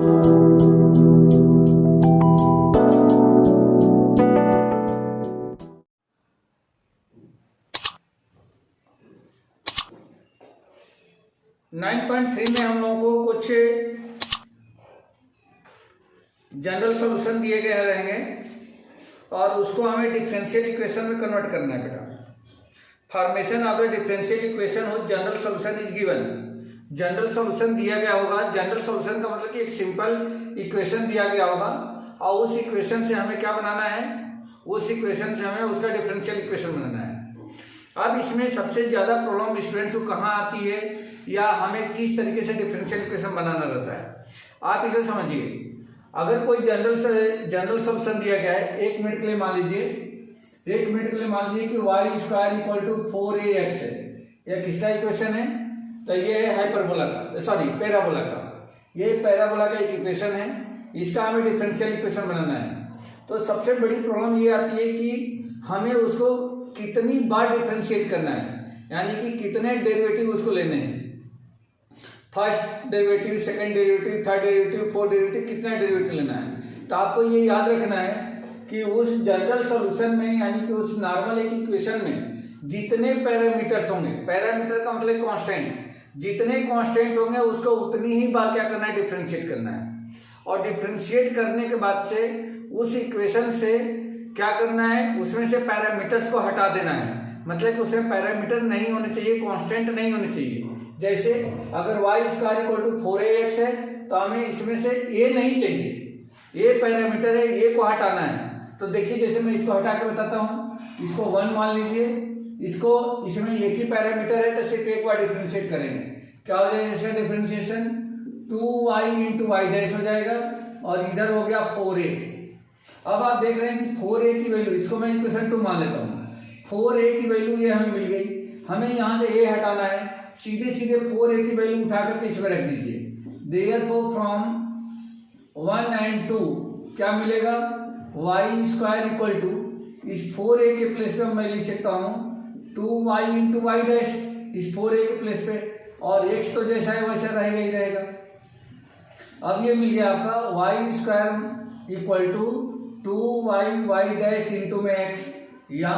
(9.3) में हम लोगों को कुछ जनरल सॉल्यूशन दिए गए रहेंगे और उसको हमें डिफरेंशियल इक्वेशन में कन्वर्ट करना है बेटा। Formation of the differential equation हो general solution is given. General solution दिया गया होगा। जनरल सॉल्यूशन का मतलब कि एक सिंपल इक्वेशन दिया गया होगा और उस इक्वेशन से हमें क्या बनाना है, उस इक्वेशन से हमें उसका डिफरेंशियल इक्वेशन बनाना है। अब इसमें सबसे ज्यादा प्रॉब्लम स्टूडेंट्स को कहाँ आती है या हमें किस तरीके से डिफरेंशियल इक्वेशन बनाना रहता है, आप इसे समझिए। अगर कोई जनरल सॉल्यूशन दिया गया है, 1 मिनट के लिए मान लीजिए, 1 मिनट के लिए मान लीजिए कि y² = 4ax है। यह किसका इक्वेशन है? तो ये है हाइपरबोला का, सॉरी पैराबोला का। ये पैराबोला का एक इक्वेशन है, इसका हमें डिफरेंशियल इक्वेशन बनाना है। तो सबसे बड़ी प्रॉब्लम ये आती है कि हमें उसको कितनी बार डिफरेंशिएट करना है, यानी कि कितने डेरिवेटिव उसको लेने हैं। First derivative, second derivative, third derivative, fourth derivative, कितना डेरिवेटिव लेना है। तो आपको ये याद रखना है कि उस जनरल सॉल्यूशन में, यानी कि उस नॉर्मल एक इक्वेशन में जितने पैरामीटर्स होंगे, पैरामीटर का मतलब कांस्टेंट, जितने कांस्टेंट होंगे उसको उतनी ही बार क्या करना है, डिफरेंशिएट करना है। और डिफरेंशिएट करने के बाद से उस इक्वेशन से क्या करना है, उसमें से पैरामीटर्स को हटा देना है। मतलब कि उसमें पैरामीटर नहीं होने चाहिए, कांस्टेंट नहीं होने चाहिए। जैसे अगर y² = 4ax है तो हमें इसमें से a नहीं चाहिए, a पैरामीटर है, a को हटाना है। तो देखिए जैसे मैं इसको हटा के बताता हूँ, इसको 1 मान लीजिए, इसको इसमें एक ही पैरामीटर है तो सिर्फ एक बार डिफरेंशिएट करेंगे। क्या हो जाएगा इसका डिफरेंशिएशन, 2y × y' हो जाएगा और इधर हो गया 4a। अब आप देख रहे हैं कि 4a की वैल्यू, इसको मैं इक्वेशन 2 मान लेता हूँ, 4a की वैल्यू ये हमें मिल गई। हमें यहाँ से a हटाना है, सीधे सीधे 4a की वैल्यू उठा करके इसमें रख दीजिए। देयरफॉर फ्रॉम 1 और 2 क्या मिलेगा, y² = इस 4a के प्लेस पे मैं लिख सकता हूँ 2y × y' इस 4a के प्लेस पे, और x तो जैसा है वैसा रहेगा ही रहेगा। अब ये मिल गया आपका y² = 2y y' में x, या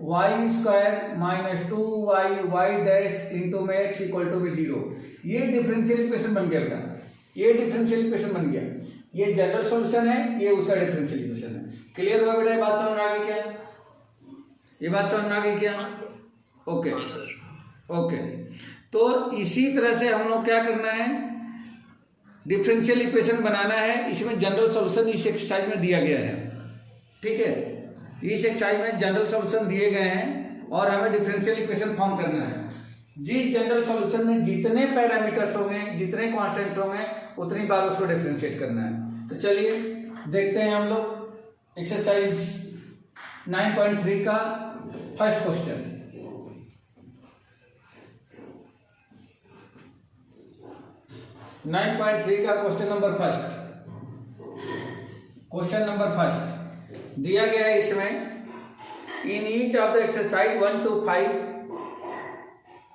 y² - 2y y' में x = 0। ये डिफरेंशियल इक्वेशन बन गया बेटा, ये डिफरेंशियल इक्वेशन बन गया। ये जनरल सॉल्यूशन है, ये उसका डिफरेंशियल इक्वेशन है। क्लियर हुआ बेटा? ये बात समझ में आ गई क्या? ये बात समझ में आ गई क्या? Okay okay. तो इसी तरह से हम लोग क्या करना है, डिफरेंशियल इक्वेशन बनाना है। इसमें जनरल सॉल्यूशन इस एक्सरसाइज में दिया गया है, ठीक है। इस एक्सरसाइज में जनरल सॉल्यूशन दिए गए हैं और हमें डिफरेंशियल इक्वेशन फॉर्म करना है। जिस जनरल सॉल्यूशन में जितने पैरामीटर्स होंगे, जितने कांस्टेंट्स होंगे, उतनी बार उसको डिफरेंशिएट करना है। तो चलिए देखते हैं हम लोग एक्सरसाइज 9.3 का फर्स्ट क्वेश्चन। का क्वेश्चन नंबर फर्स्ट दिया गया है। इसमें in each of the exercise 1 to 5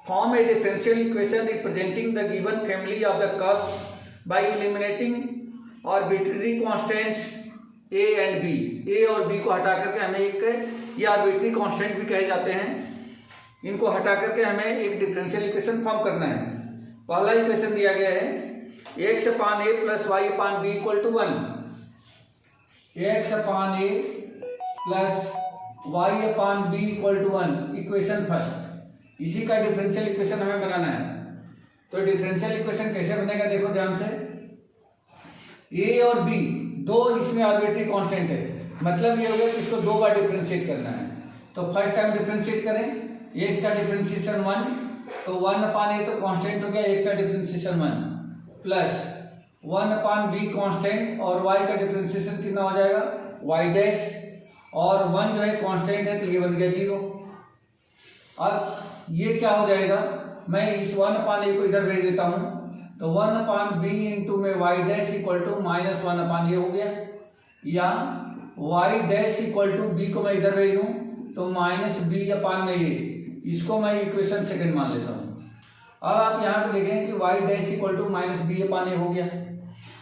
form A differential equation representing the given family of the curves bye eliminating arbitrary constants a and b। a और b को हटा करके हमें एक, ये आर्बिट्ररी कांस्टेंट भी कहे जाते हैं, इनको हटा करके हमें एक डिफरेंशियल इक्वेशन फॉर्म करना है। पहला इक्वेशन दिया गया है x/a + y/b = 1। x/a + y/b = 1 equation first. इसी का डिफरेंशियल इक्वेशन हमें बनाना है। तो डिफरेंशियल इक्वेशन कैसे बनेगा, देखो ध्यान से। a और b दो इसमें आर्बिट्ररी कांस्टेंट है, मतलब ये होगा कि इसको 2 बार डिफरेंशिएट करना है। तो फर्स्ट टाइम डिफरेंशिएट करें, x का डिफरेंशिएशन 1, तो 1/a तो कांस्टेंट हो गया, x का डिफरेंशिएशन 1 प्लस 1/b कांस्टेंट, और y का डिफरेंशिएशन कितना हो जाएगा, y' और 1 जो है कांस्टेंट है तो ये बन गया 0। अब ये क्या हो जाएगा, मैं इस 1/a को इधर भेज देता हूं, तो 1/b इंटू में y' इक्वल टू -1/a हो गया, या y' इक्वल टू b को मैं इधर भेज दूं तो -b/a, इसको मैं इक्वेशन सेकंड मान लेता हूं। अब आप यहाँ पे देखें कि y' इक्वल टू -b/a हो गया।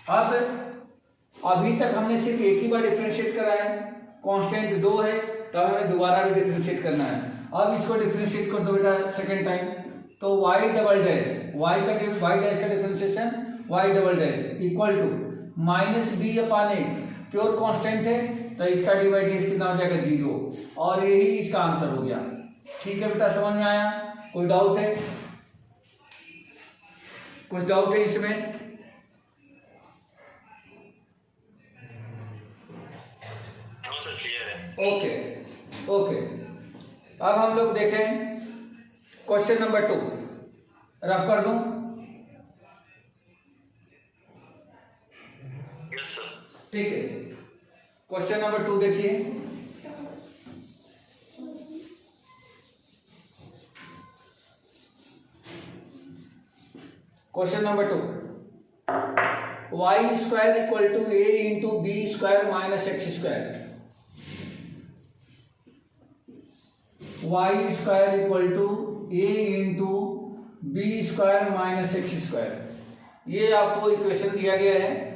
अब अभी तक हमने सिर्फ एक ही बार डिफरेंशिएट करा है, कांस्टेंट 2 है, तो हमें दोबारा भी डिफरेंशिएट करना है। अब इसको डिफरेंशिएट कर दो बेटा सेकेंड टाइम, तो y double dash y dash का differentiation y double dash equal to minus B upon A, pure constant है तो इसका डी बाई डी एक्स कितना हो जाएगा 0, और यही इसका आंसर हो गया। ठीक है बेटा, समझ में आया? कोई डाउट है? कुछ डाउट है इसमें? ओके ओके, अब हम लोग देखें क्वेश्चन नंबर 2, रफ कर दूं? Yes sir. ठीक है, क्वेश्चन नंबर 2 देखिए। Question number 2, y square equal to a into B square minus X square, y square equal to a into B square minus X square, ये आपको equation दिया गया है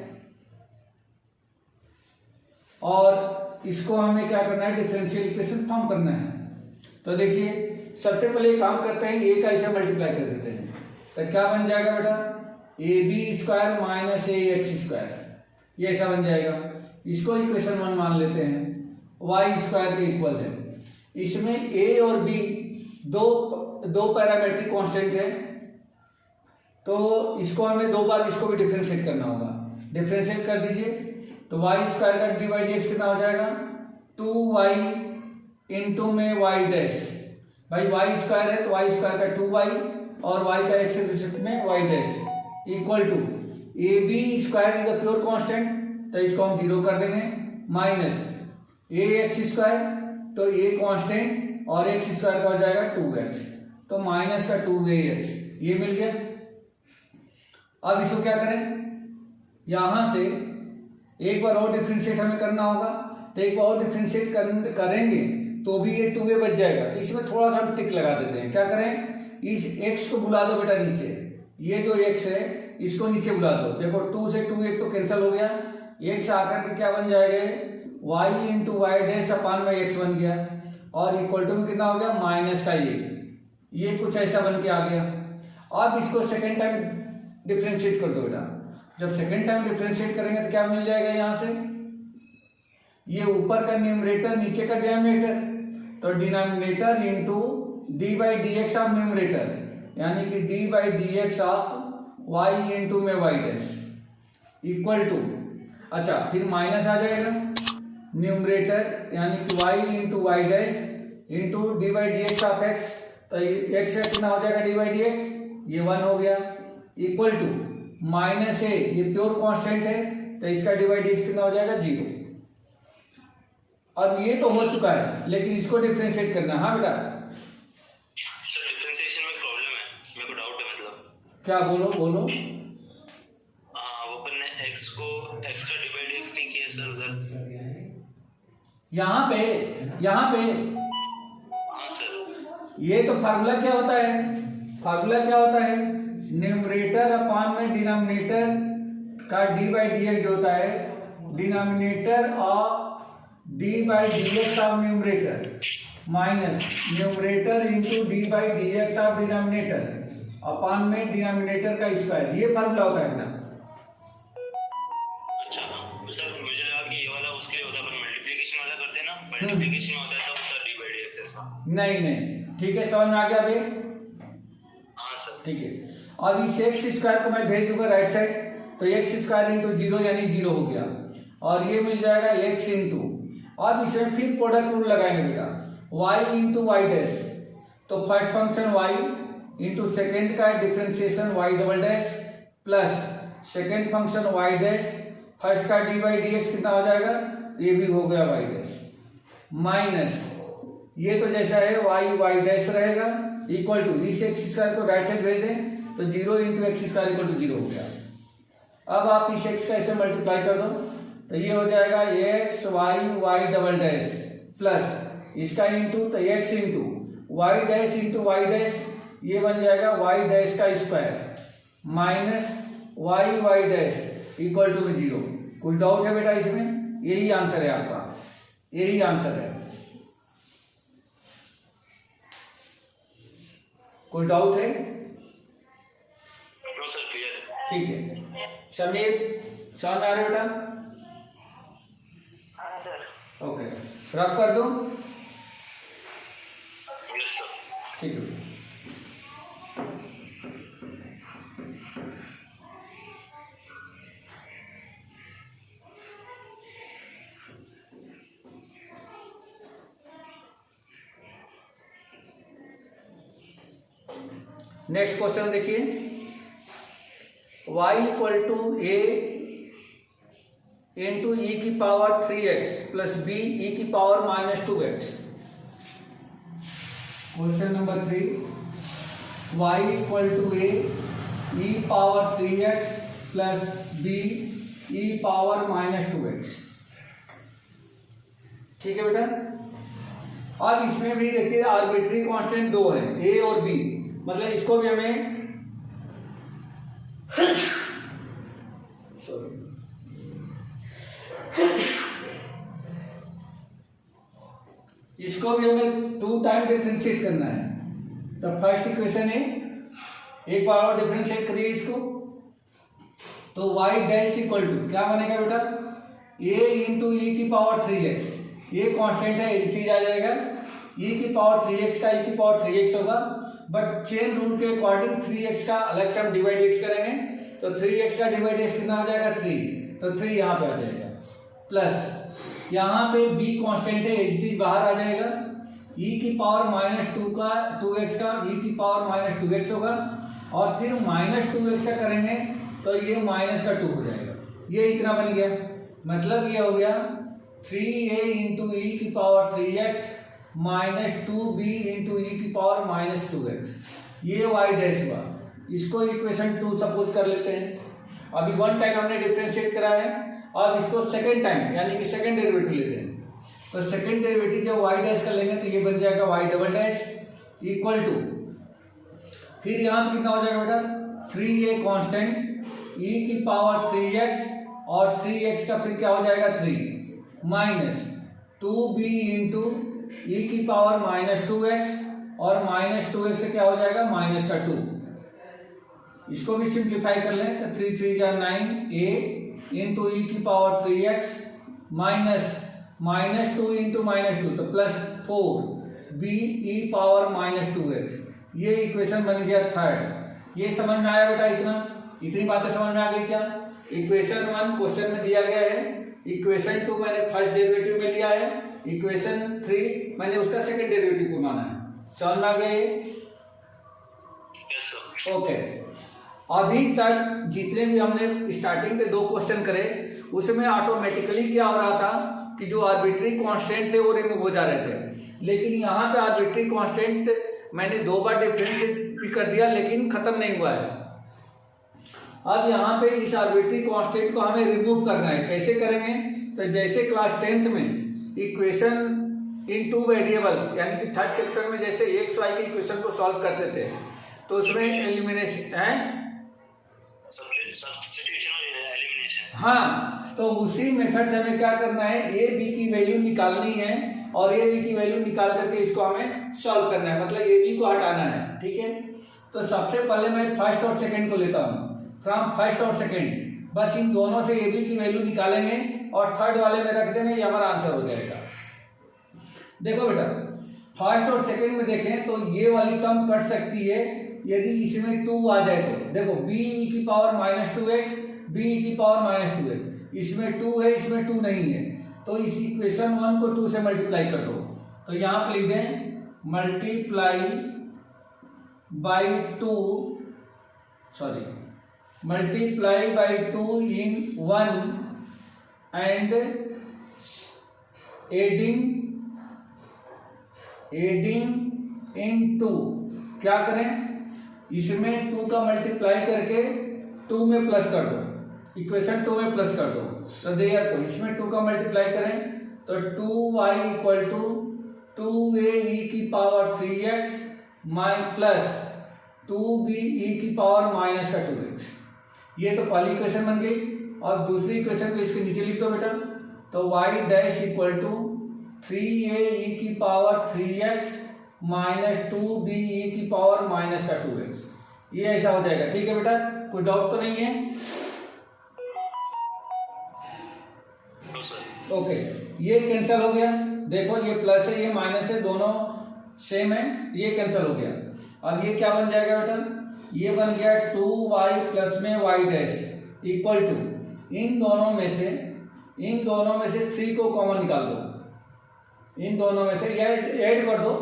और इसको हमें क्या करना है, डिफरेंशियल इक्वेशन फॉर्म करना है। तो देखिए सबसे पहले काम करते हैं, a का इसे मल्टीप्लाई कर देते हैं, तो क्या बन जाएगा बेटा, A B square minus A X square, ये ऐसा बन जाएगा। इसको इक्वेशन 1 मान लेते हैं, वाई स्क्वायर के इक्वल है। इसमें ए और बी दो पैरामेट्रिक कांस्टेंट है, तो इसको हमें 2 बार इसको भी डिफरेंशिएट करना होगा। डिफरेंशिएट कर दीजिए, तो वाई स्क्वायर का डी बाई डी एक्स कितना हो जाएगा, 2y इंटू में वाई डैश, भाई वाई स्क्वायर है तो वाई स्क्वायर का 2y और y का एक्स रिस्पेक्ट में y dash equal to A B square is the pure constant, तो इसको हम 0 कर देंगे, माइनस ए एक्स स्क्वायर, तो ए कांस्टेंट और एक्स स्क्वायर का हो जाएगा 2x, तो माइनस का 2ax, ये मिल गया। अब इसको क्या करें, यहां से एक बार और डिफरेंशिएट हमें करना होगा, तो एक बार और डिफरेंशिएट करेंगे तो भी ये 2a बच जाएगा। तो इसमें थोड़ा सा हम टिक लगा देते हैं, क्या करें, इस x को बुला दो बेटा नीचे, ये जो x है इसको नीचे बुला दो। देखो 2 से 2 एक तो कैंसिल हो गया, x आकर के क्या बन जाएगा, y into Y dash upon में x बन गया, और इक्वल टू में कितना हो गया, माइनस का ये कुछ ऐसा बन के आ गया। अब इसको सेकेंड टाइम डिफरेंशिएट कर दो बेटा, जब सेकेंड टाइम डिफरेंशिएट करेंगे तो क्या मिल जाएगा, यहां से ये ऊपर का न्यूमरेटर नीचे का डिनोमिनेटर, तो denominator into D by D x of numerator, यानी कि D by D x of Y into में वाई डैश इक्वल टू, अच्छा फिर माइनस आ जाएगा न्यूमरेटर यानी कि Y into Y dash into D by D x of X, तो एक्स का कितना हो जाएगा डी बाई डी एक्स, ये 1 हो गया, इक्वल टू माइनस ए, ये प्योर कांस्टेंट है तो इसका डी बाई डी एक्स कितना हो जाएगा 0। अब ये तो हो चुका है, लेकिन इसको डिफरेंशिएट करना है। हाँ बेटा सर, डिफरेंशिएशन में प्रॉब्लम है, मेरे को डाउट है, मतलब क्या, बोलो बोलो। अपन ने x का डिवाइड x नहीं किया सर उधर, यहाँ पे हाँ सर, ये तो फार्मूला क्या होता है, न्यूमरेटर अपान में डिनोमिनेटर का डी बाई डी एक्स जो होता है, denominator of D by D x of numerator minus numerator into D by D x of denominator upon में डिनोमिनेटर का स्क्वायर, ये फार्मूला होता है ना। अच्छा सर, मुझे लगा कि ये वाला उसके लिए होता है, पर मल्टीप्लिकेशन वाला करते हैं ना, मल्टीप्लिकेशन में होता है तब sir D by D x ऐसा। नहीं, ठीक है, समझ में आ गया भाई। हाँ सर, ठीक है, और इस एक्स स्क्वायर को मैं भेज दूंगा राइट साइड, तो एक्स स्क्वायर इंटू 0 यानी 0 हो गया, और ये मिल जाएगा एक्स इंटू, अब इसमें फिर प्रोडक्ट रूल लगाएंगे बेटा, y इंटू वाई डैश, तो first function y into second का differentiation y double dash plus second function y dash, first का डी बाई डी एक्स कितना हो जाएगा, ये भी हो गया y डैश, माइनस ये तो जैसा है y डैश रहेगा, इक्वल टू इस एक्स स्क्वायर को राइट साइड भेज दें तो 0 into X square equal to 0 हो गया। अब आप इस एक्स का ऐसे मल्टीप्लाई कर दो, तो ये हो जाएगा X Y double dash plus इसका इंटू, तो एक्स इंटू वाई डैश, ये बन जाएगा वाई डैश का square minus Y dash, equal to में 0। कुछ डाउट है बेटा इसमें? यही आंसर है आपका, यही आंसर है। कुछ डाउट है? नो सर, क्लियर है। ठीक है। समीर, समझ में आ रहा है बेटा? हाँ सर। ओके, रफ कर दूं? Yes sir. ठीक है। नेक्स्ट क्वेश्चन देखिए, y equal to a into E की power 3x plus b E की power -2x। Question number 3, y equal to a E power 3x plus b E power -2x। ठीक है बेटा। अब इसमें भी देखिए आर्बिट्री कांस्टेंट दो है, a और b, मतलब इसको भी हमें इसको भी हमें 2 टाइम डिफरेंशिएट करना है। तो फर्स्ट इक्वेशन है, एक बार और डिफरेंशिएट करिए इसको, तो y डैश इक्वल टू क्या बनेगा बेटा, a इंटू ई की पावर 3x, ये कांस्टेंट है, एच आ जाएगा, e की पावर 3x का e की पावर 3x होगा, बट चेन रूल के अकॉर्डिंग 3x का अलग से हम डिवाइड x करेंगे, तो 3x का डिवाइड x कितना आ जाएगा 3, तो 3 यहाँ पे आ जाएगा, प्लस यहाँ पे b कांस्टेंट है, एच बाहर आ जाएगा, e की पावर -2 का 2x का e की पावर -2x होगा, और फिर -2x का करेंगे तो ये -2 हो जाएगा, ये इतना बन गया। मतलब ये हो गया 3a इंटू ई की power 3x -2b into E की पावर -2x, ये y डैश हुआ। इसको इक्वेशन 2 सपोज कर लेते हैं। अभी 1 टाइम हमने डिफरेंशिएट करा है, अब इसको सेकेंड टाइम यानी कि सेकेंड डेरिवेटिव लेते हैं, तो सेकेंड डेरिवेटिव जब y डैश कर लेंगे तो ये बन जाएगा y double dash equal to, फिर यहाँ पे कितना हो जाएगा बेटा 3a कांस्टेंट e की पावर 3x और 3x का फिर क्या हो जाएगा 3 माइनस 2b इंटू ई की पावर -2x और -2x से क्या हो जाएगा -2। इसको भी सिंप्लीफाई कर लें तो 3 3 जा 9a इंटू ई की पावर 3x माइनस -2 इंटू -2 तो +4 b ई पावर -2x, ये इक्वेशन बन गया थर्ड। ये समझ में आया बेटा? इतनी बातें समझ में आ गई क्या? इक्वेशन 1 क्वेश्चन में दिया गया है, इक्वेशन 2 मैंने फर्स्ट डेरिवेटिव में लिया है, इक्वेशन 3 मैंने उसका सेकंड डेरिवेटिव को माना है। समझ में आ गया ये? Yes sir. ओके, अभी तक जितने भी हमने स्टार्टिंग के 2 क्वेश्चन करे उसमें ऑटोमेटिकली क्या हो रहा था कि जो आर्बिट्री कांस्टेंट थे वो रिमूव हो जा रहे थे, लेकिन यहाँ पे आर्बिट्री कांस्टेंट मैंने 2 बार डिफरेंशिएट भी कर दिया लेकिन खत्म नहीं हुआ है। अब यहाँ पे इस आर्बिट्री कांस्टेंट को हमें रिमूव करना है। कैसे करेंगे? तो जैसे क्लास 10th में इक्वेशन इन 2 वेरिएबल्स यानी कि थर्ड चैप्टर में जैसे एक्स वाई के इक्वेशन को सॉल्व करते थे, तो उसमें एलिमिनेशन है, सब्स्टिट्यूशन और एलिमिनेशन। हाँ, तो उसी मेथड से हमें क्या करना है, ए बी की वैल्यू निकालनी है और ए बी की वैल्यू निकाल करके इसको हमें सॉल्व करना है, मतलब ए बी को हटाना है। ठीक है, तो सबसे पहले मैं फर्स्ट और सेकंड को लेता हूँ, फ्रॉम फर्स्ट और सेकंड, बस इन दोनों से ए बी की वैल्यू निकालेंगे और थर्ड वाले में रख देंगे, ये हमारा आंसर हो जाएगा। देखो बेटा, फर्स्ट और सेकंड में देखें तो ये वाली टर्म कट सकती है यदि इसमें 2 आ जाए तो। देखो b ई की पावर -2x, b ई की पावर -2x, इसमें 2 है, इसमें 2 नहीं है, तो इस इक्वेशन 1 को 2 से मल्टीप्लाई कर दो, तो यहाँ पे लिख दें multiply by 2 in 1 and adding in 2। क्या करें, इसमें 2 का मल्टीप्लाई करके 2 में प्लस कर दो, इक्वेशन 2 में प्लस कर दो, तो देयर को इसमें 2 का मल्टीप्लाई करें तो 2y इक्वल टू 2a ई की पावर 3x प्लस 2b ई की पावर -2x। ये तो पहली इक्वेशन बन गई। और दूसरी इक्वेशन को इसके नीचे लिख दो बेटा। तो y dash equal to 3a e की power 3x minus 2b e की पावर माइनस का 2x, ये ऐसा हो जाएगा। ठीक है बेटा, कोई डाउट तो नहीं है? ओके, ये कैंसिल हो गया। देखो ये प्लस है ये माइनस है, दोनों सेम है, ये कैंसिल हो गया। और ये क्या बन जाएगा बेटा? ये बन गया 2y प्लस में y डैश इक्वल टू इन दोनों में से 3 को कॉमन निकाल दो। इन दोनों में से ऐड कर दो,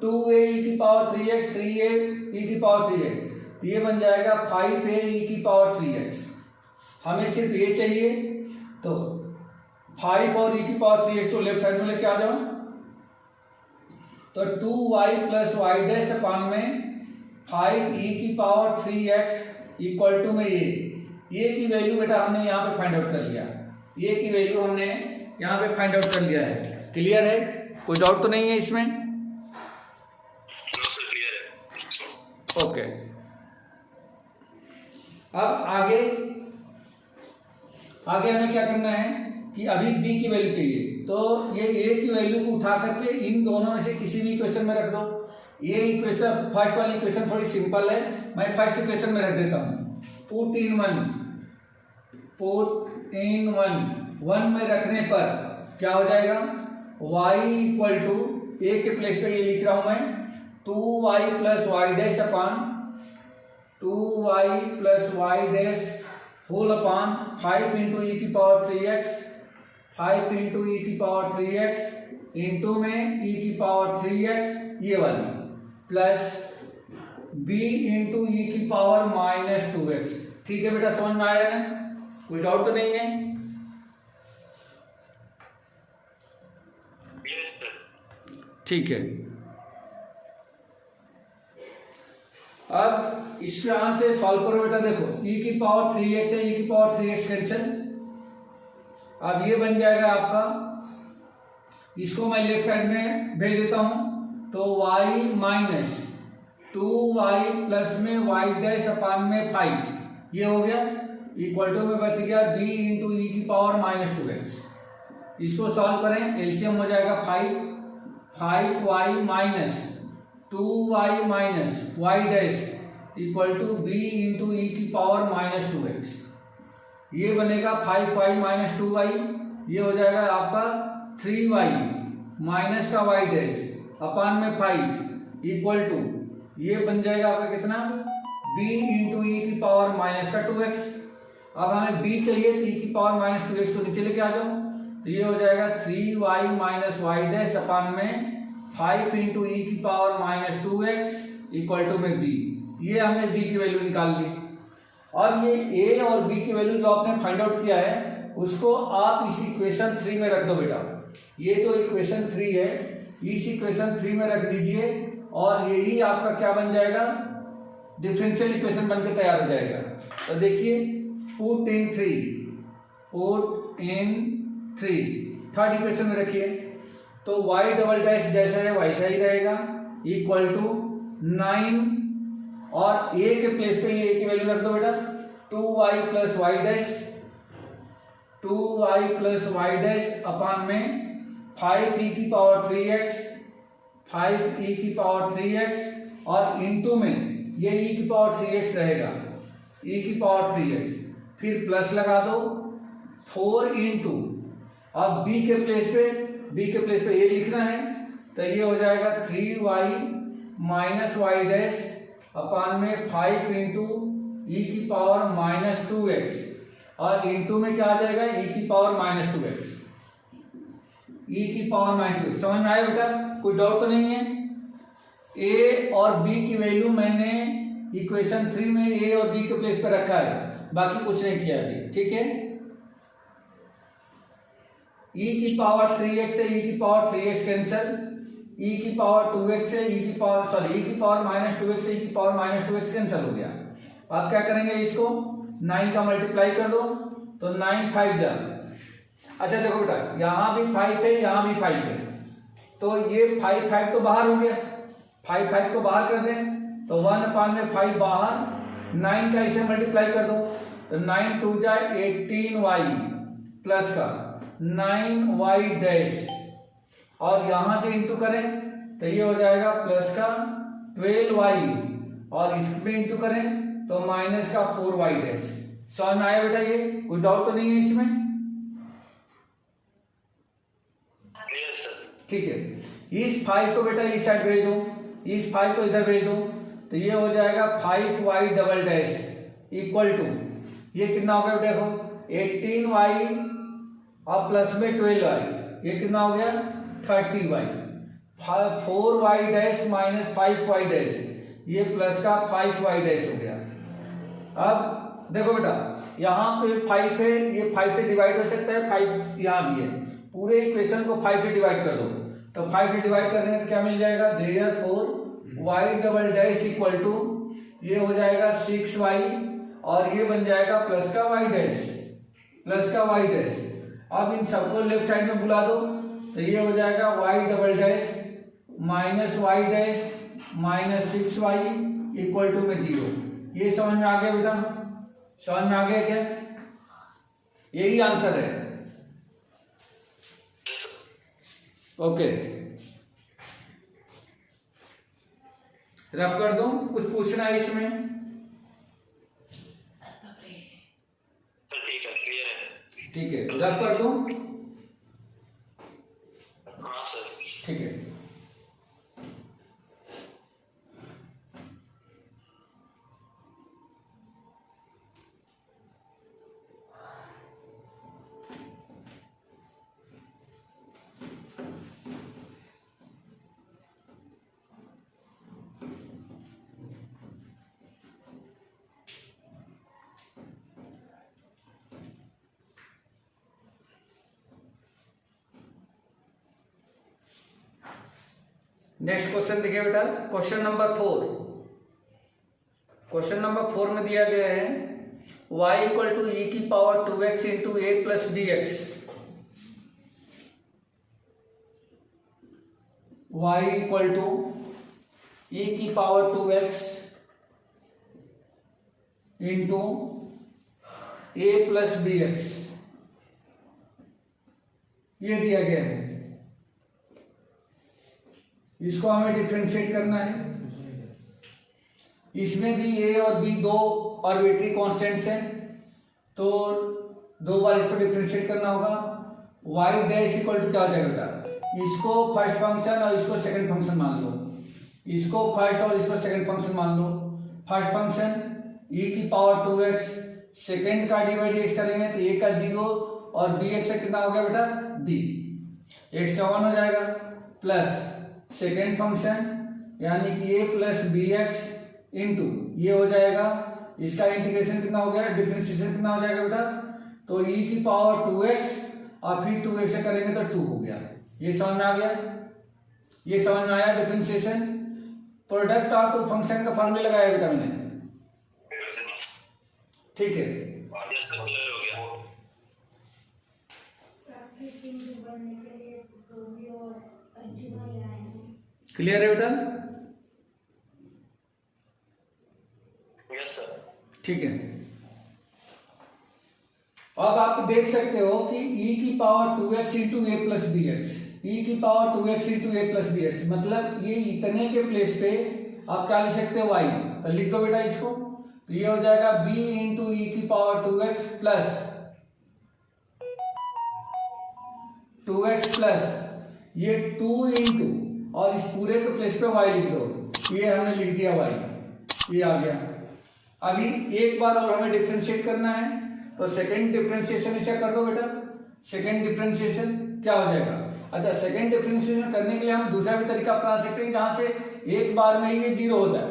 2a e की पावर 3x 3a e की पावर 3x, तो ये बन जाएगा 5a e की पावर 3x। हमें सिर्फ ये चाहिए, तो 5 और e की पावर 3x को लेफ्ट साइड में लेके आ जाओ। तो 2y plus Y dash upon में 5e की पावर 3x इक्वल टू में ये की वैल्यू बेटा हमने यहाँ पे फाइंड आउट कर लिया। ये की वैल्यू हमने यहाँ पे फाइंड आउट कर लिया है। क्लियर है? कोई डाउट तो नहीं है इसमें? ओके, अब आगे हमें क्या करना है कि अभी b की वैल्यू चाहिए, तो ये a की वैल्यू को उठा करके इन दोनों में से किसी भी इक्वेशन में रख दो। ये इक्वेशन फर्स्ट वाली इक्वेशन थोड़ी सिंपल है, मैं फर्स्ट इक्वेशन में रख देता हूँ। पुट इन वन में रखने पर क्या हो जाएगा? y इक्वल टू a के प्लेस पे ये लिख रहा हूं मैं 2y plus Y dash upon 2y plus Y dash whole upon 5 into E की पावर 3x 5 इंटू ई की पावर 3x इंटू में ई की पावर 3x ये वाली प्लस b इंटू ई की पावर माइनस 2x। ठीक है बेटा, समझ में आया ना? कोई डाउट तो नहीं है? ठीक है, अब इसके यहां से सॉल्व करो बेटा। देखो e की पावर 3x है, e की पावर 3x कैंसिल, अब ये बन जाएगा आपका, इसको मैं लेफ्ट साइड में भेज देता हूं, तो y माइनस 2y प्लस में y डैश अपान में 5 ये हो गया इक्वल टू में बच गया b इंटू ई की पावर माइनस 2x। इसको सॉल्व करें, एलसीएम हो जाएगा 5y minus 2y minus y dash equal to b into E की पावर माइनस 2x। ये बनेगा 5y माइनस 2y, ये हो जाएगा आपका 3y माइनस का y डैश अपान में 5 इक्वल टू ये बन जाएगा आपका कितना? b इंटू ई की पावर माइनस का 2x। अब हमें b चाहिए, तो e की पावर माइनस 2x को नीचे लेके आ जाओ, तो ये हो जाएगा 3y minus Y dash upon में 5 इंटू ई की power minus 2x equal to में b। ये हमने b की वैल्यू निकाल ली। और ये a और b की वैल्यू जो आपने फाइंड आउट किया है उसको आप इस इक्वेशन 3 में रख दो बेटा। ये जो इक्वेशन 3 है इस इक्वेशन 3 में रख दीजिए और यही आपका क्या बन जाएगा? डिफरेंशियल इक्वेशन बनकर तैयार हो जाएगा। तो देखिए पुट इन 3 थर्ड इक्वेशन में रखिए, तो y डबल डैश जैसा है वैसा ही रहेगा इक्वल टू 9 और a के प्लेस पे ये a की वैल्यू रख दो बेटा 2y plus Y dash upon में 5e की पावर 3x और इंटू में ये e की पावर 3x रहेगा, e की पावर 3x फिर प्लस लगा दो 4 इंटू, अब b के प्लेस पे ये लिखना है, तो ये हो जाएगा 3y minus Y dash upon में 5 इंटू ई की पावर माइनस 2x और इंटू में क्या आ जाएगा? ई की पावर माइनस 2x, ई की पावर माइनस 2x। समझ में आया बेटा? कोई डाउट तो नहीं है? a और b की वैल्यू मैंने इक्वेशन 3 में a और b के प्लेस पे रखा है, बाकी कुछ नहीं किया अभी। ठीक है, e की पावर 3x है, e की पावर 3x कैंसिल, e की पावर 2x है, e की पावर माइनस 2x है, e की पावर माइनस 2x कैंसिल हो गया। आप क्या करेंगे? इसको 9 का मल्टीप्लाई कर दो, तो 9 5 जा। अच्छा देखो बेटा, यहाँ भी 5 है, यहाँ भी 5 है, तो ये 5 तो बाहर हो गया, 5 को बाहर कर दें, तो 1 अपान में 5 बाहर, 9 का इसे मल्टीप्लाई कर दो, तो 9 2 जा 18y प्लस का 9y डैश, और यहां से इंटू करें तो ये हो जाएगा प्लस का 12y, और इसमें इंटू करें तो माइनस का 4y डैश। समझ में आया बेटा? ये कोई डाउट तो नहीं है इसमें? Yes sir. ठीक है, इस 5 को बेटा इस साइड भेज दो, इस 5 को इधर भेज दो, तो ये हो जाएगा 5y double dash equal to, ये कितना हो गया देखो 18y और प्लस में 12y, ये कितना हो गया 30y, 4y dash minus 5y dash, ये प्लस का 5y डैश हो गया। अब देखो बेटा यहाँ पे 5 है, ये 5 से डिवाइड हो सकता है, 5 यहाँ भी है, पूरे इक्वेशन को 5 से डिवाइड कर दो, तो 5 से डिवाइड कर देंगे तो क्या मिल जाएगा, therefore y double dash equal to, ये हो जाएगा 6y, और ये बन जाएगा प्लस का y डैश, प्लस का y डैश। अब इन सबको लेफ्ट साइड में बुला दो, तो ये हो जाएगा y double dash minus y dash minus 6y equal to में 0। ये समझ में आ गया बेटा? समझ में आ गया क्या? यही आंसर है। ओके, रफ कर दूं, कुछ पूछना है इसमें? ठीक है, क्लियर है। ठीक है, रफ कर दूं? हाँ सर। ठीक है, नेक्स्ट क्वेश्चन देखिए बेटा, क्वेश्चन नंबर 4। क्वेश्चन नंबर 4 में दिया गया है y इक्वल टू e की power 2x into A plus B X, y equal to e की power 2x into A plus B X, ये दिया गया है। इसको हमें डिफरेंशिएट करना है। इसमें भी a और b दो आर्बिट्री कांस्टेंट्स हैं, तो दो बार इसको डिफरेंशिएट करना होगा। y डैश इक्वल टू क्या हो जाएगा बेटा, इसको फर्स्ट फंक्शन और इसको सेकंड फंक्शन मान लो, इसको फर्स्ट और इसको सेकंड फंक्शन मान लो। फर्स्ट फंक्शन e की पावर 2x, सेकंड का डिवाइड x करेंगे तो a का 0 और bx से कितना हो गया बेटा b, x का 1 हो जाएगा, प्लस सेकेंड फंक्शन यानी कि a plus B X into ये हो जाएगा, इसका इंटीग्रेशन कितना हो गया, डिफरेंशिएशन कितना हो जाएगा बेटा, तो e की पावर 2x और फिर 2x से करेंगे तो 2 हो गया। ये समझ में आ गया? ये समझ में आया differentiation? Product of two function का फॉर्मूला लगाया बेटा मैंने, ठीक है? क्लियर हो गया। क्लियर है बेटा? Yes sir. ठीक है, अब आप देख सकते हो कि e की power 2x into A plus B x, ई की power 2x into A plus B x, मतलब ये इतने के प्लेस पे आप क्या लिख सकते हो y, तो लिख दो बेटा इसको, तो ये हो जाएगा b इंटू ई की power 2x plus 2x plus ये 2 इंटू और इस पूरे के प्लेस पे y लिख दो, ये हमने लिख दिया y, ये आ गया। अभी एक बार और हमें डिफरेंशिएट करना है, तो सेकंड डिफरेंशिएशन इसे कर दो बेटा। सेकंड डिफरेंशिएशन क्या हो जाएगा, अच्छा सेकंड डिफरेंशिएशन करने के लिए हम दूसरा भी तरीका अपना सकते हैं, जहां से एक बार में ही ये 0 हो जाए,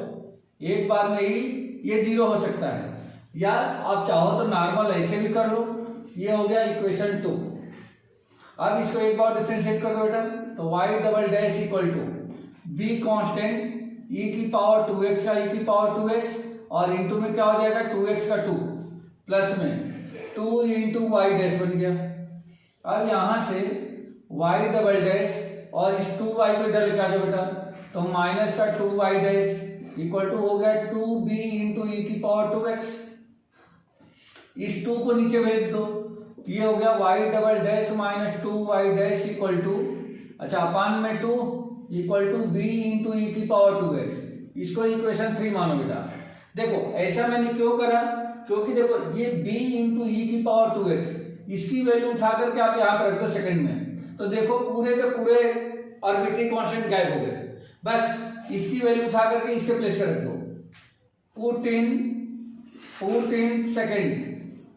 एक बार में ही ये 0 हो सकता है, या आप चाहो तो नॉर्मल ऐसे भी कर लो। ये हो गया इक्वेशन 2। अब इसको एक बार डिफरेंशिएट कर दो बेटा, तो y double dash equal to b constant e की पावर 2x का e की पावर 2x और इंटू में क्या हो जाएगा 2x का 2 प्लस में 2 इंटू वाई डैश बन गया। अब यहां से y डबल डैश और इस 2y को इधर लेके आ जाओ बेटा, तो माइनस का 2y डैश इक्वल टू हो गया 2b इंटू ई की पावर 2x। इस 2 को नीचे भेज दो, ये हो गया Y double dash minus 2y dash equal to, अच्छा अपान में 2 equal to B into E की पावर 2x। इसको इक्वेशन 3 मानो बेटा। देखो ऐसा मैंने क्यों करा, क्योंकि देखो ये b इंटू ई की पावर 2x, इसकी वैल्यू उठा करके आप यहाँ पर रख दो सेकंड में, तो देखो पूरे के पूरे आर्बिट्री कांस्टेंट गायब हो गए। बस इसकी वैल्यू उठा करके इसके प्लेस पे रख दो, पुट इन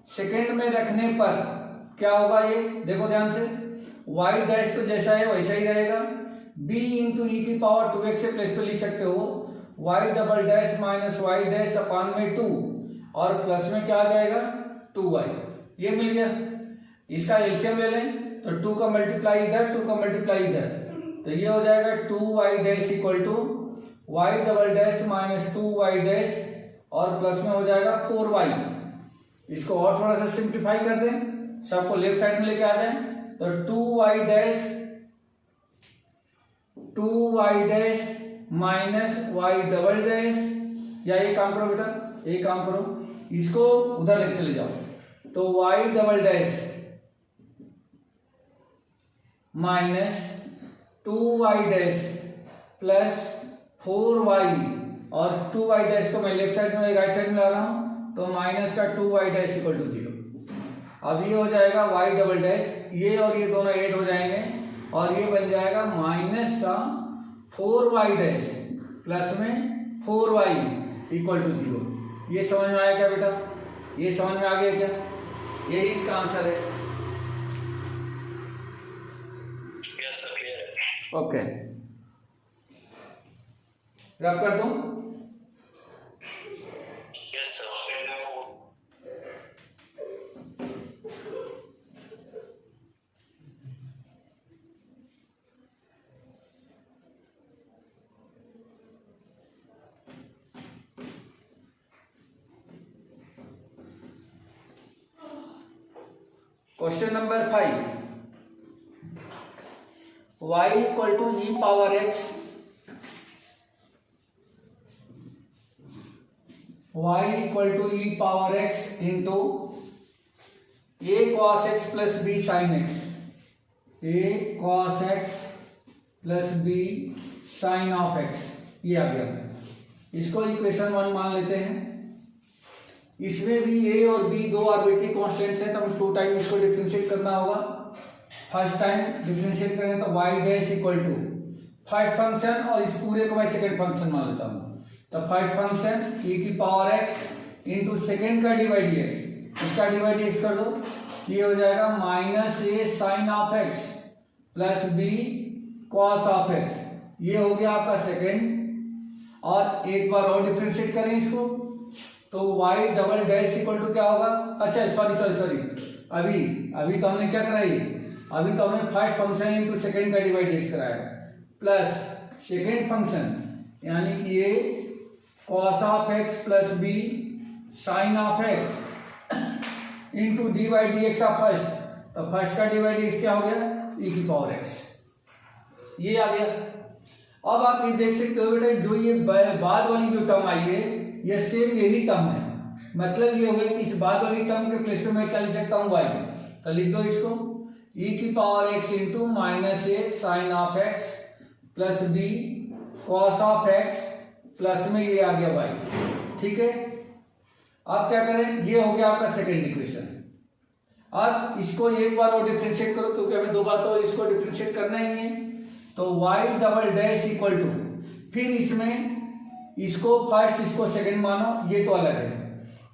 सेकंड में रखने पर क्या होगा, ये देखो ध्यान से, y डैश तो जैसा है वैसा ही रहेगा, b इंटू ई की पावर 2x से प्लेस पे लिख सकते हो y double dash minus Y dash upon में 2, और प्लस में क्या आ जाएगा 2y, ये मिल गया। इसका एलसीएम ले लें तो 2 का मल्टीप्लाई इधर, 2 का मल्टीप्लाई इधर, तो ये हो जाएगा 2y dash equal to y double dash minus 2y dash, और प्लस में हो जाएगा 4y। इसको और थोड़ा सा सिंप्लीफाई कर दें, सबको लेफ्ट साइड में लेके आ जाएं, तो 2y dash minus y double dash, या ये काम करो बेटा, ये काम करो, इसको उधर लेके चले जाओ, तो y double dash minus 2y dash plus 4y, और 2y डैश को मैं लेफ्ट साइड में राइट साइड में ला रहा हूं, तो माइनस का 2y डैश इक्वल टू 0। अब ये हो जाएगा y डबल डैश, ये और ये दोनों ऐड हो जाएंगे, और ये बन जाएगा माइनस का 4y डैश प्लस में 4y इक्वल टू 0। ये समझ में आया क्या बेटा, ये समझ में आ गया क्या, यही इसका आंसर है। यस सर, क्लियर है। ओके, रब कर दूं। Yes sir. Question number 5, y equal to e power x, y equal to e power x into a cos x plus b sin x, a cos x plus b sin of x, ये आ गया। इसको equation 1 मान लेते हैं। इसमें भी a और b दो आर्बिट्री कांस्टेंट्स हैं, तो हम 2 टाइम इसको डिफरेंशिएट करना होगा। फर्स्ट टाइम डिफरेंशिएट करें तो y dash equal to first function, और इस पूरे को मैं सेकंड फंक्शन मान लेता हूँ, तो फर्स्ट फंक्शन e की पावर x इंटू सेकेंड का डिवाइड dx, इसका डिवाइड dx कर दो, ये हो जाएगा minus a sine of x plus b cos of x, ये हो गया आपका सेकेंड। और एक बार और डिफरेंशिएट करें इसको, तो y double dash equal to क्या होगा, अच्छा सॉरी, अभी तो हमने क्या कराई, अभी तो हमने फर्स्ट फंक्शन इंटू सेकेंड का डिवाइड dx कराया, प्लस सेकेंड फंक्शन यानी कि ये cos of x plus b sine of x into D by D x of first, तो फर्स्ट का डिवाइड dx क्या हो गया, e की पावर x, ये आ गया। अब आप ये देख सकते हो बेटा, जो ये बाद वाली जो टर्म आई है, ये सेम यही टर्म है, मतलब ये हो गया कि इस बाद वाली टर्म के प्लेस पे मैं क्या लिख सकता हूँ y, तो लिख दो इसको e की power x into minus a sine of x plus b cos of x plus में ये आ गया y, ठीक है। अब क्या करें, ये हो गया आपका सेकेंड इक्वेशन। अब इसको एक बार और डिफरेंशिएट करो, क्योंकि हमें दो बार तो इसको डिफरेंशिएट करना ही है, तो y double dash equal to, फिर इसमें इसको फर्स्ट इसको सेकंड मानो, ये तो अलग है,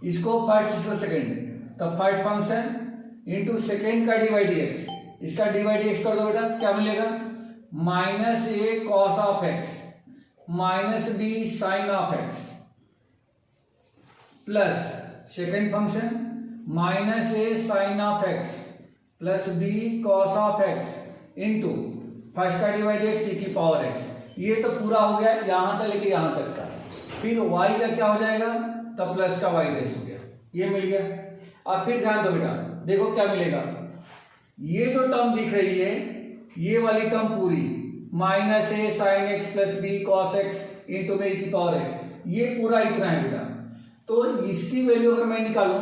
इसको फर्स्ट इसको सेकंड, तो फर्स्ट फंक्शन इंटू सेकेंड का डिवाइड dx, इसका डिवाइड dx कर दो बेटा, क्या मिलेगा, minus a cos of x minus b sine of x plus second function minus a sine of x plus b cos of x into first का divide x e की power x, ये तो पूरा हो गया यहां से लेके यहां तक का। फिर y का क्या हो जाएगा, तब प्लस का y डैश हो गया, ये मिल गया। अब फिर ध्यान दो बेटा, देखो क्या मिलेगा, ये जो टर्म दिख रही है, ये वाली टर्म पूरी minus a sine x plus b cos x into में e की पावर x, ये पूरा इतना है बेटा। तो इसकी वैल्यू अगर मैं निकालूं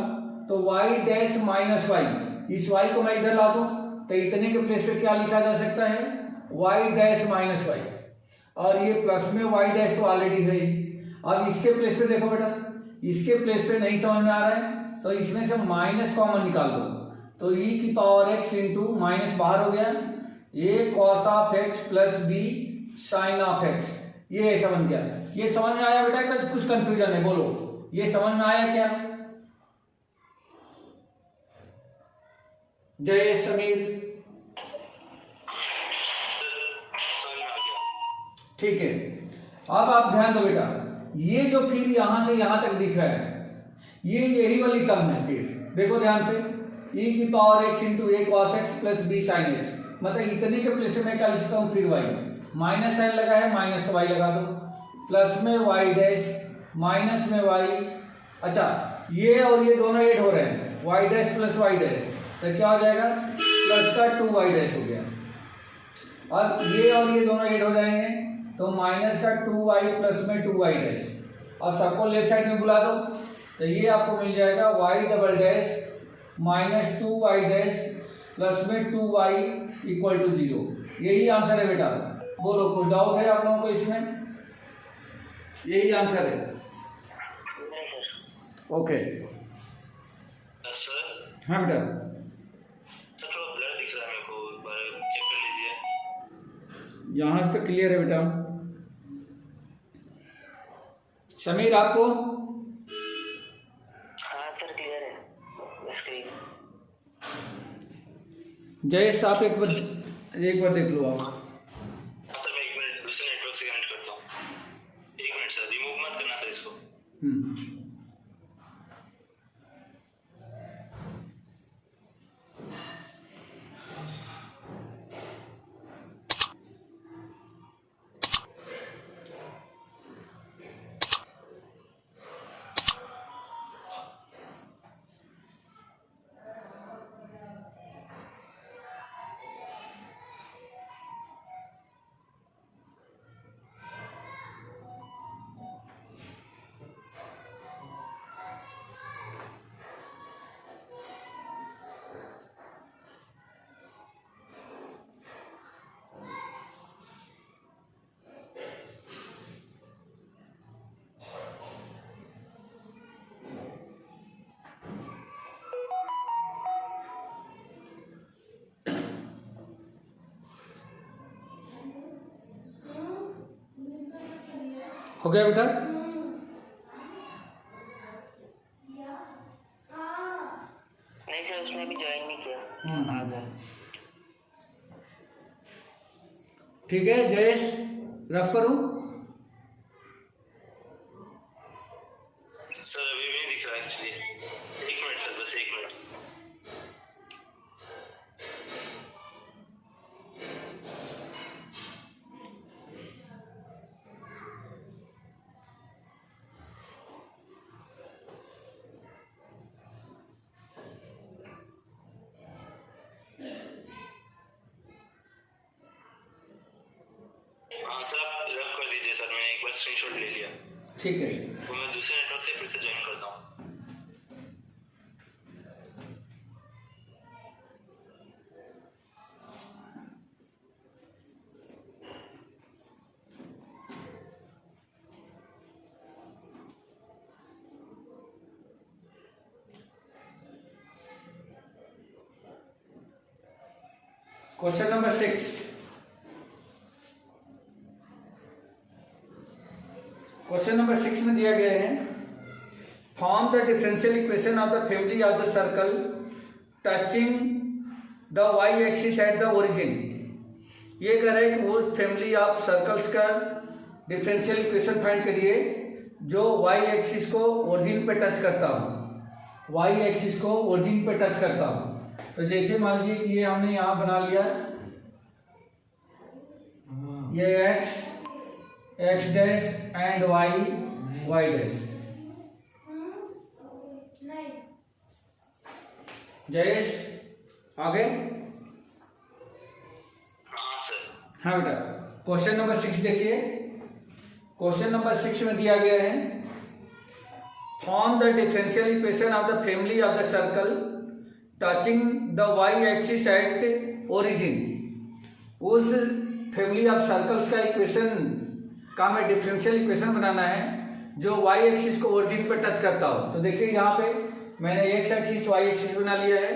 तो वाई डैश माइनस वाई, इस वाई को मैं इधर ला दूं तो इतने के प्लेस पे क्या लिखा जा सकता है, वाई डैश माइनस वाई, और ये प्लस में वाई डैश तो ऑलरेडी है ही। अब इसके प्लेस पे देखो बेटा, इसके प्लेस पे नहीं समझ में आ रहा है तो इसमें से माइनस कॉमन निकाल दो, तो e की पावर x इंटू माइनस बाहर हो गया, a cos of x plus b sine of x, ये ऐसा बन गया। ये समझ में आया बेटा? कुछ कंफ्यूजन है बोलो, ये समझ में आया क्या? जय समीर, ठीक है। अब आप ध्यान दो बेटा, ये जो फिर यहां से यहां तक दिख रहा है ये यही वाली टर्म है। फिर देखो ध्यान से, e की power x into a cos x plus b sine x, मतलब इतने के प्लेस में क्या लिख सकता हूँ, फिर y माइनस साइन लगा है, माइनस का y लगा दो, प्लस में y डैश माइनस में y, अच्छा ये और ये दोनों ऐड हो रहे हैं, y dash plus y dash, तो क्या हो जाएगा, प्लस का 2y डैश हो गया। अब ये और ये दोनों ऐड हो जाएंगे तो माइनस का 2y प्लस में 2y डैश, अब सबको लेफ्ट साइड में बुला दो तो ये आपको मिल जाएगा y double dash minus 2y dash plus में 2y इक्वल टू 0। यही आंसर है बेटा, बोलो कोई डाउट है आप लोगों को इसमें? यही आंसर है, ओके सर। हाँ बेटा, सर थोड़ा ब्लर दिख रहा है मेरे को, एक बार चेक कर लीजिए। यहाँ से तो क्लियर है बेटा। समीर आपको? हाँ सर क्लियर है स्क्रीन। जयेश आप एक बार देख लो आप। सर मैं 1 मिनट दूसरे नेटवर्क से कनेक्ट करता हूँ। 1 मिनट सर, रिमूव मत करना सर इसको। हो गया बेटा? नहीं सर उसने अभी ज्वाइन नहीं किया। आ गया। ठीक है जयेश, रफ करूं? सर अभी भी नहीं दिख रहा है इसलिए 1 मिनट सर, बस 1 मिनट। हाँ सर आप रब कर दीजिए सर, मैंने एक बार स्क्रीनशॉट ले लिया। ठीक है, तो मैं दूसरे नेटवर्क से फिर से ज्वाइन करता हूँ। Question number 6। क्वेश्चन नंबर 6 में दिया गया है, form the differential equation of the family of the circle touching the y axis at the origin. ये कह रहे हैं कि उस फैमिली ऑफ सर्कल्स का डिफरेंशियल इक्वेशन फाइंड करिए जो वाई एक्सिस को ओरिजिन पे टच करता हो, वाई एक्सिस को ओरिजिन पे टच करता हो। तो जैसे मान लीजिए कि ये हमने यहां बना लिया, ये x dash and y dash. Jayesh आगे? हाँ सर। हाँ बेटा, क्वेश्चन नंबर 6 देखिए। क्वेश्चन नंबर 6 में दिया गया है, form the differential equation of the family of the circle touching the y axis at origin. उस फैमिली ऑफ सर्कल्स का इक्वेशन का हमें डिफरेंशियल इक्वेशन बनाना है जो वाई एक्सिस को ओरिजिन पर टच करता हो। तो देखिए यहाँ पे मैंने एक्स एक्सिस वाई एक्सिस बना लिया है।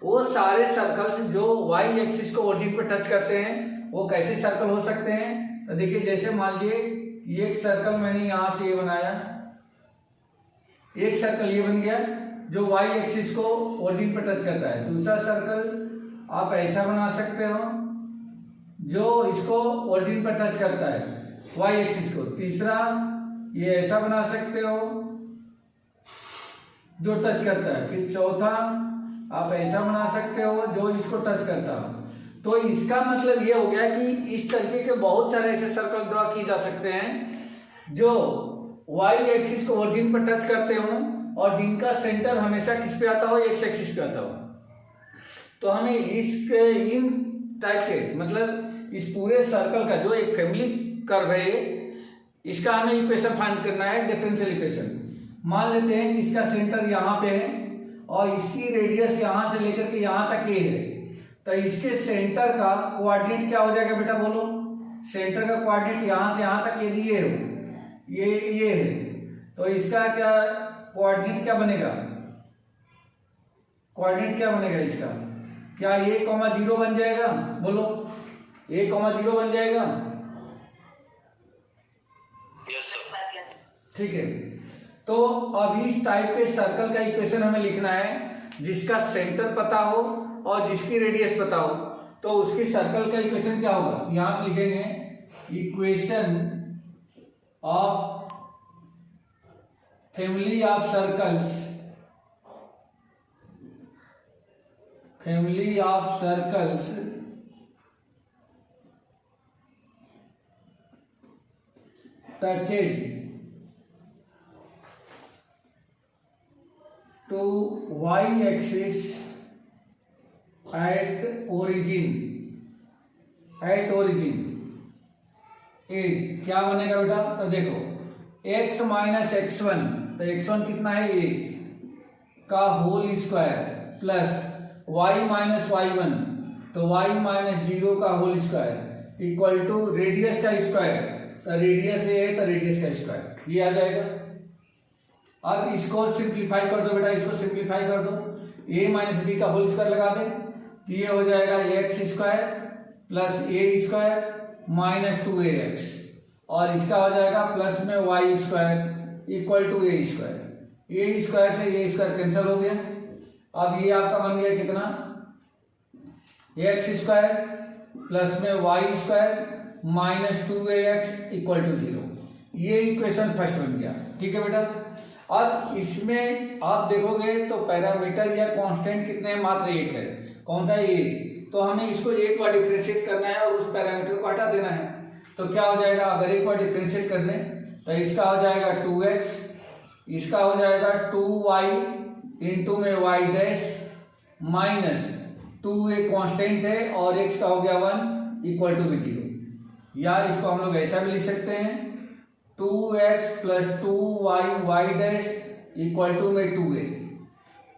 वो सारे सर्कल्स जो वाई एक्सिस को ओरिजिन पर टच करते हैं वो कैसे सर्कल हो सकते हैं। तो देखिए जैसे मान लीजिए एक सर्कल मैंने यहाँ से ये बनाया, एक सर्कल ये बन गया जो वाई एक्सिस को ओरिजिन पर टच करता है। दूसरा सर्कल आप ऐसा बना सकते हो जो इसको ओरिजिन पर टच करता है वाई एक्सिस को। तीसरा ये ऐसा बना सकते हो जो टच करता है। फिर चौथा आप ऐसा बना सकते हो जो इसको टच करता हो। तो इसका मतलब ये हो गया कि इस तरीके के बहुत सारे ऐसे सर्कल ड्रॉ किए जा सकते हैं जो वाई एक्सिस को ओरिजिन पर टच करते हो और जिनका सेंटर हमेशा किस पे आता हो, एक्स एक्सिस पे आता हो। तो हमें इन टाइप के मतलब इस पूरे सर्कल का जो एक फैमिली कर्व है इसका हमें इक्वेशन फाइंड करना है, डिफरेंशियल इक्वेशन। मान लेते हैं कि इसका सेंटर यहाँ पे है और इसकी रेडियस यहाँ से लेकर के यहाँ तक ये है। तो इसके सेंटर का कोऑर्डिनेट क्या हो जाएगा बेटा बोलो? सेंटर का कोऑर्डिनेट यहाँ से यहाँ तक यदि ये हो, ये है, तो इसका क्या कोऑर्डिनेट क्या बनेगा? कोऑर्डिनेट क्या बनेगा इसका? क्या a, 0 बन जाएगा? बोलो a, 0 बन जाएगा? Yes sir. ठीक है। तो अब इस टाइप के सर्कल का इक्वेशन हमें लिखना है जिसका सेंटर पता हो और जिसकी रेडियस पता हो। तो उसकी सर्कल का इक्वेशन क्या होगा? यहां आप लिखेंगे equation of family of circles, family of circles touches to y axis at origin is क्या बनेगा बेटा? तो देखो x माइनस x1, तो x1 कितना है? a का whole square plus y minus y1, तो y माइनस 0 का whole square equal to radius का स्क्वायर, तो रेडियस a है तो रेडियस का स्क्वायर, ये आ जाएगा। अब इसको सिंप्लीफाई कर दो बेटा, इसको सिंप्लीफाई कर दो, a माइनस बी का होल स्क्वायर लगा दे तो ये हो जाएगा x square plus a square minus 2ax और इसका हो जाएगा प्लस में y square equal to a square. A square से ए स्क्वायर कैंसिल हो गया। अब ये आपका बन गया कितना? एक्स स्क्वायर प्लस में y square minus 2ax equal to 0। ये इक्वेशन फर्स्ट बन गया। ठीक है बेटा। अब इसमें आप देखोगे तो पैरामीटर या कांस्टेंट कितने हैं? मात्र एक है। कौन सा? ए। तो हमें इसको एक बार डिफरेंशिएट करना है और उस पैरामीटर को हटा देना है। तो क्या हो जाएगा? अगर एक बार डिफरेंशिएट कर दें तो इसका हो जाएगा 2x, इसका हो जाएगा 2y इंटू में y dash minus 2a constant है और x का हो गया 1 इक्वल टू 0। या इसको हम लोग ऐसा भी लिख सकते हैं 2x plus 2y y dash equal to में 2a।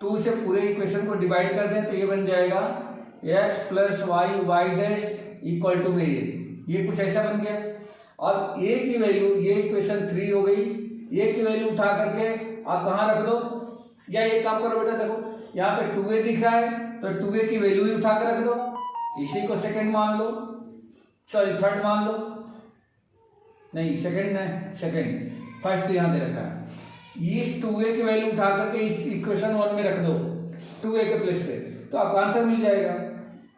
2 से पूरे इक्वेशन को डिवाइड कर दें तो ये बन जाएगा x plus y y dash equal to में ये कुछ ऐसा बन गया। अब a की वैल्यू, ये इक्वेशन 3 हो गई। a की वैल्यू उठा करके आप कहाँ रख दो? या एक काम करो बेटा, देखो यहाँ पे 2a दिख रहा है तो 2a की वैल्यू ही उठा कर रख दो, इसी को सेकंड मान लो, सॉरी थर्ड मान लो, नहीं सेकंड नहीं, सेकंड, फर्स्ट यहाँ दे रखा है। इस 2a की वैल्यू उठा करके इस इक्वेशन 1 में रख दो 2a के प्लेस पे, तो आपको आंसर मिल जाएगा।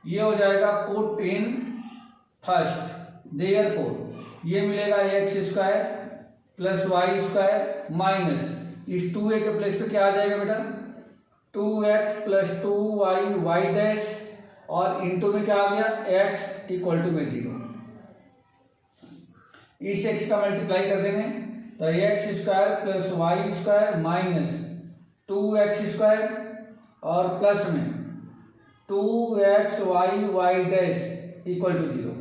ये हो जाएगा पुट इन फर्स्ट, देयरफॉर ये मिलेगा x square plus y square minus इस 2a के प्लेस पे क्या आ जाएगा बेटा? 2x plus 2y y dash और इंटू में क्या आ गया? x इक्वल टू में 0। इस x का मल्टीप्लाई कर देंगे तो x square plus y square minus 2x square और प्लस में 2xy Y dash equal to 0।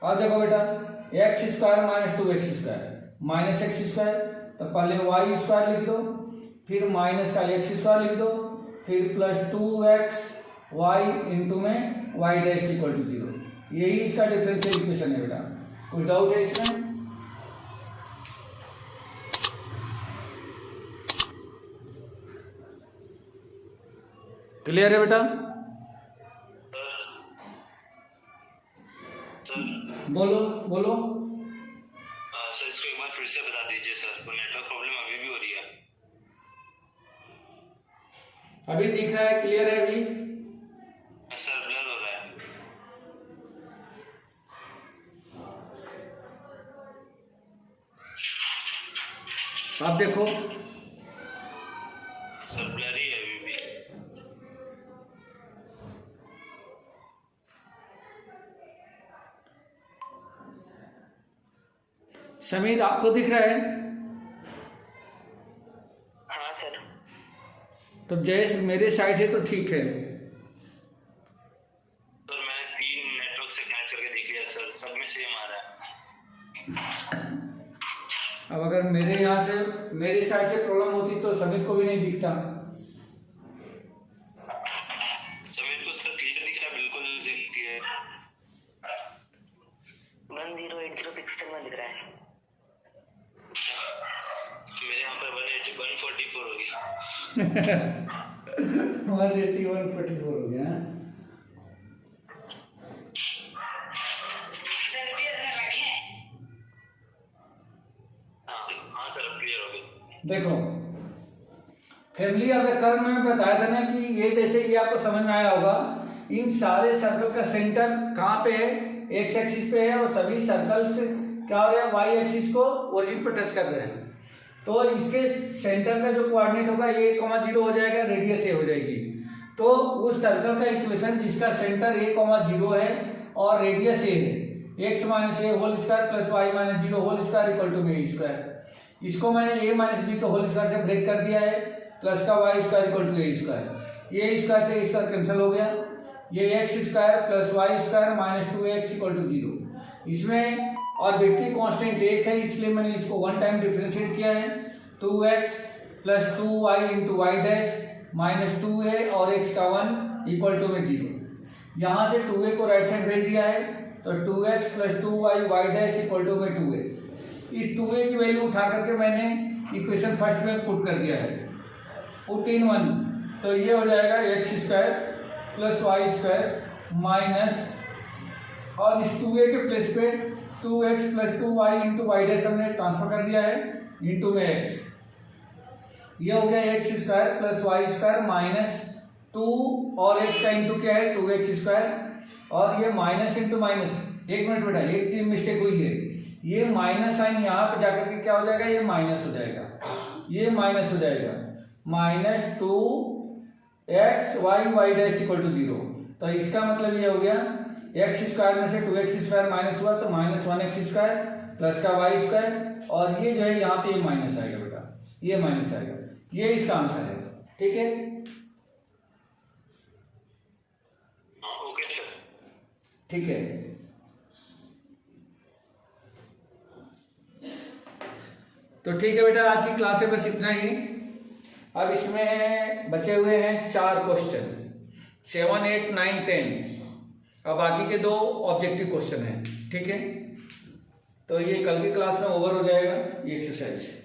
और देखो बेटा x square minus 2x square minus X square, तो पहले वाई स्क्वायर लिख दो फिर माइनस का एक्स स्क्वायर लिख दो, फिर प्लस 2x y इंटू में y डैश इक्वल टू 0। यही इसका डिफरेंशियल इक्वेशन है बेटा। कुछ डाउट है इसमें? क्लियर है बेटा? सर बोलो बोलो। सर इसको एक बार फिर से बता दीजिए सर, वो नेटवर्क प्रॉब्लम अभी भी हो रही है। अभी दिख रहा है? क्लियर है अभी? सर ब्लर हो रहा है। आप देखो। सर ब्लर ही है अभी भी। समीर आपको दिख रहा है? हाँ सर। तो जयेश मेरे साइड से तो ठीक है। सर मैंने 3 नेटवर्क से कनेक्ट करके देख लिया सर, सब में सेम आ रहा है। अब अगर मेरे यहाँ से मेरे साइड से प्रॉब्लम होती तो समीर को भी नहीं दिखता। समीर को सर क्लियर दिख रहा है, बिल्कुल क्लियर। 1080 पिक्सल में दिख रहा है। मेरे यहाँ पर 144 हो गया। 18144 हो गया। हाँ सर अब क्लियर हो गया। देखो फैमिली ऑफ द कर्व में बताया था ना कि ये जैसे ये आपको समझ में आया होगा, इन सारे सर्कल का सेंटर कहाँ पे है? एक्स एक्सिस पे है, और सभी सर्कल्स क्या हो रहे हैं? वाई एक्सिस को ओरिजिन पर टच कर रहे हैं। तो इसके सेंटर का जो कोऑर्डिनेट होगा ये 0 हो जाएगा, रेडियस ए हो जाएगी। तो उस सर्कल का इक्वेशन जिसका सेंटर a, 0 है और रेडियस ए है, x minus a whole square plus y minus 0 whole square equal to b square. इसको मैंने a माइनस बी का होल स्क्वायर से ब्रेक कर दिया है, प्लस का y square equal to a square. ये स्क्वायर से स्क्वायर कैंसिल हो गया। ये x square plus y square minus 2x equal to 0। इसमें आर्बिट्री कांस्टेंट 1 है, इसलिए मैंने इसको 1 टाइम डिफरेंशिएट किया है। 2x plus 2y into Y dash minus 2a और x का 1 इक्वल टू में 0। यहाँ से 2a को राइट साइड भेज दिया है, तो 2x plus 2y y dash equal to में 2a। इस 2a की वैल्यू उठा करके मैंने इक्वेशन फर्स्ट में पुट कर दिया है, पुट इन 1। तो ये हो जाएगा x square plus y square minus, और इस 2a के प्लेस पे 2x plus 2y into Y dash हमने ट्रांसफर कर दिया है इंटू में x। ये हो गया x square plus y square minus 2 और x का इंटू क्या है? 2x स्क्वायर, और ये माइनस इंटू माइनस। एक मिनट बेटा, एक चीज मिस्टेक हुई है। ये माइनस साइन यहाँ पे जाकर के क्या हो जाएगा? ये माइनस हो जाएगा, ये माइनस हो जाएगा, minus 2x y dash equal to 0। तो इसका मतलब ये हो गया एक्स स्क्वायर में से 2x स्क्वायर माइनस हुआ तो माइनस 1x स्क्वायर प्लस का वाई स्क्वायर, और ये जो है यहाँ पे ये माइनस आएगा बेटा, ये माइनस आएगा। ये इसका आंसर है, ठीक है? ओके सर, ठीक है। तो ठीक है बेटा, आज की क्लास में बस इतना ही। अब इसमें बचे हुए हैं 4 क्वेश्चन, 7, 8, 9, 10। अब बाकी के 2 ऑब्जेक्टिव क्वेश्चन हैं, ठीक है? तो ये कल की क्लास में ओवर हो जाएगा ये एक्सरसाइज।